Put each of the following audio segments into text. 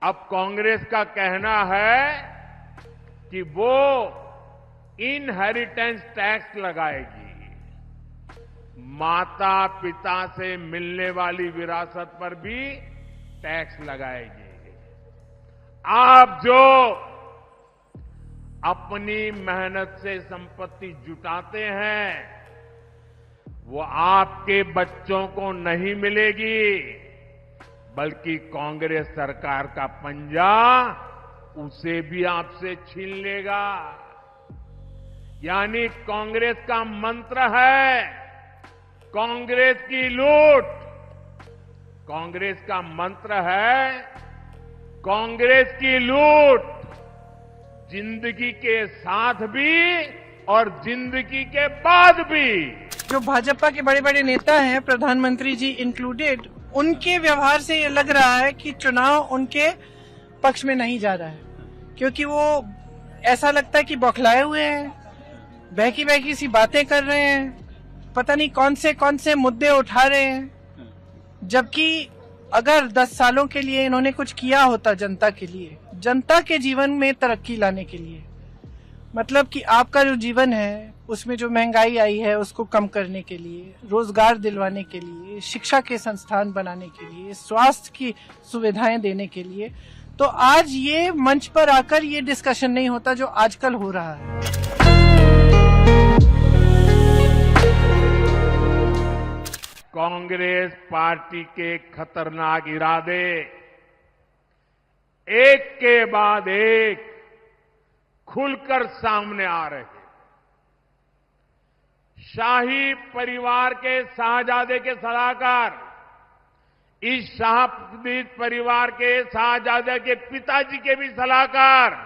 अब कांग्रेस का कहना है कि वो इनहेरिटेंस टैक्स लगाएगी, माता पिता से मिलने वाली विरासत पर भी टैक्स लगाएगी। आप जो अपनी मेहनत से संपत्ति जुटाते हैं वो आपके बच्चों को नहीं मिलेगी, बल्कि कांग्रेस सरकार का पंजा उसे भी आपसे छीन लेगा। यानी कांग्रेस का मंत्र है कांग्रेस की लूट, कांग्रेस का मंत्र है कांग्रेस की लूट, जिंदगी के साथ भी और जिंदगी के बाद भी। जो भाजपा के बड़े बड़े नेता हैं, प्रधानमंत्री जी इंक्लूडेड, उनके व्यवहार से ये लग रहा है कि चुनाव उनके पक्ष में नहीं जा रहा है, क्योंकि वो ऐसा लगता है कि बौखलाए हुए हैं, बहकी बहकी सी बातें कर रहे हैं, पता नहीं कौन से मुद्दे उठा रहे हैं। जबकि अगर 10 सालों के लिए इन्होंने कुछ किया होता जनता के लिए, जनता के जीवन में तरक्की लाने के लिए, मतलब कि आपका जो जीवन है उसमें जो महंगाई आई है उसको कम करने के लिए, रोजगार दिलवाने के लिए, शिक्षा के संस्थान बनाने के लिए, स्वास्थ्य की सुविधाएं देने के लिए, तो आज ये मंच पर आकर ये डिस्कशन नहीं होता जो आजकल हो रहा है। कांग्रेस पार्टी के खतरनाक इरादे एक के बाद एक खुलकर सामने आ रहे हैं। शाही परिवार के शाहजादे के सलाहकार, इस शाही परिवार के शाहजादे के पिताजी के भी सलाहकार,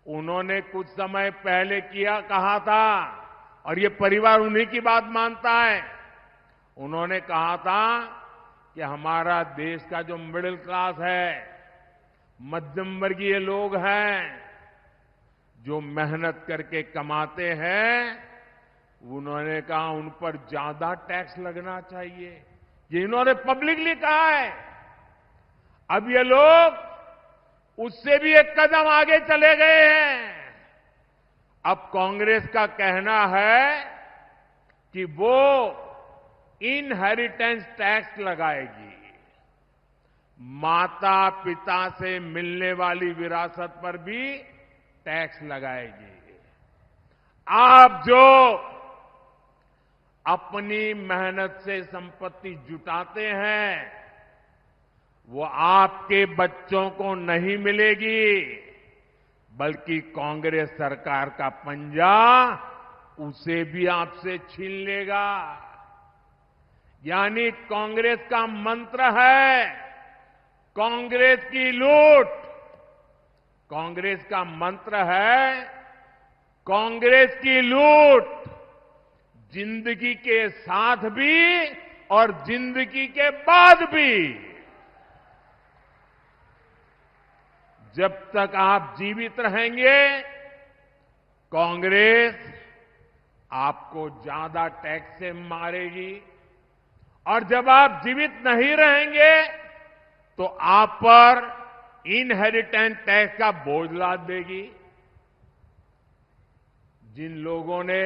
उन्होंने कुछ समय पहले कहा था, और ये परिवार उन्हीं की बात मानता है। उन्होंने कहा था कि हमारा देश का जो मिडिल क्लास है, मध्यम वर्गीय लोग हैं, जो मेहनत करके कमाते हैं, उन्होंने कहा उन पर ज्यादा टैक्स लगना चाहिए। ये इन्होंने पब्लिकली कहा है। अब ये लोग उससे भी एक कदम आगे चले गए हैं। अब कांग्रेस का कहना है कि वो इनहेरिटेंस टैक्स लगाएगी, माता पिता से मिलने वाली विरासत पर भी टैक्स लगाएगी। आप जो अपनी मेहनत से संपत्ति जुटाते हैं वो आपके बच्चों को नहीं मिलेगी, बल्कि कांग्रेस सरकार का पंजा उसे भी आपसे छीन लेगा। यानी कांग्रेस का मंत्र है कांग्रेस की लूट, कांग्रेस का मंत्र है कांग्रेस की लूट, जिंदगी के साथ भी और जिंदगी के बाद भी। जब तक आप जीवित रहेंगे कांग्रेस आपको ज्यादा टैक्स से मारेगी, और जब आप जीवित नहीं रहेंगे तो आप पर इनहेरिटेंस टैक्स का बोझ लाद देगी। जिन लोगों ने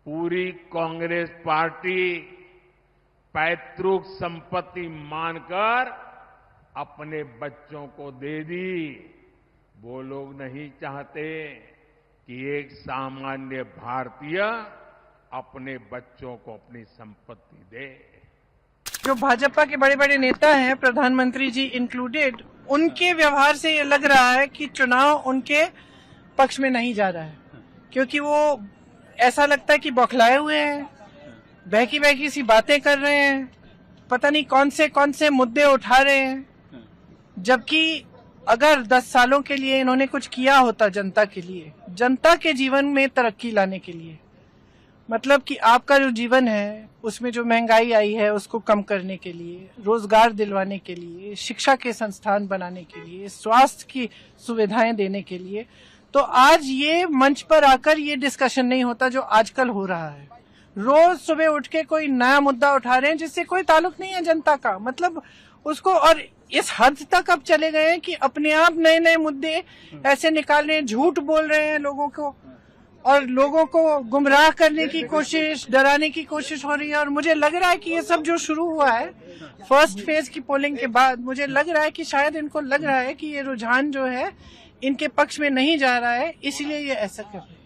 पूरी कांग्रेस पार्टी पैतृक संपत्ति मानकर अपने बच्चों को दे दी, वो लोग नहीं चाहते कि एक सामान्य भारतीय अपने बच्चों को अपनी संपत्ति दे। जो भाजपा के बड़े बड़े नेता हैं, प्रधानमंत्री जी इंक्लूडेड, उनके व्यवहार से ये लग रहा है कि चुनाव उनके पक्ष में नहीं जा रहा है, क्योंकि वो ऐसा लगता है कि बौखलाए हुए हैं, बहकी बहकी सी बातें कर रहे हैं, पता नहीं कौन से मुद्दे उठा रहे हैं। जबकि अगर 10 सालों के लिए इन्होंने कुछ किया होता जनता के लिए, जनता के जीवन में तरक्की लाने के लिए, मतलब कि आपका जो जीवन है उसमें जो महंगाई आई है उसको कम करने के लिए, रोजगार दिलवाने के लिए, शिक्षा के संस्थान बनाने के लिए, स्वास्थ्य की सुविधाएं देने के लिए, तो आज ये मंच पर आकर ये डिस्कशन नहीं होता जो आजकल हो रहा है। रोज सुबह उठ के कोई नया मुद्दा उठा रहे हैं जिससे कोई ताल्लुक नहीं है जनता का। मतलब उसको, और इस हद तक अब चले गए हैं कि अपने आप नए नए मुद्दे ऐसे निकाल रहे हैं, झूठ बोल रहे हैं लोगों को, और लोगों को गुमराह करने की कोशिश, डराने की कोशिश हो रही है। और मुझे लग रहा है कि ये सब जो शुरू हुआ है फर्स्ट फेज की पोलिंग के बाद, मुझे लग रहा है कि शायद इनको लग रहा है कि ये रुझान जो है इनके पक्ष में नहीं जा रहा है, इसलिए ये ऐसा कर रहे हैं।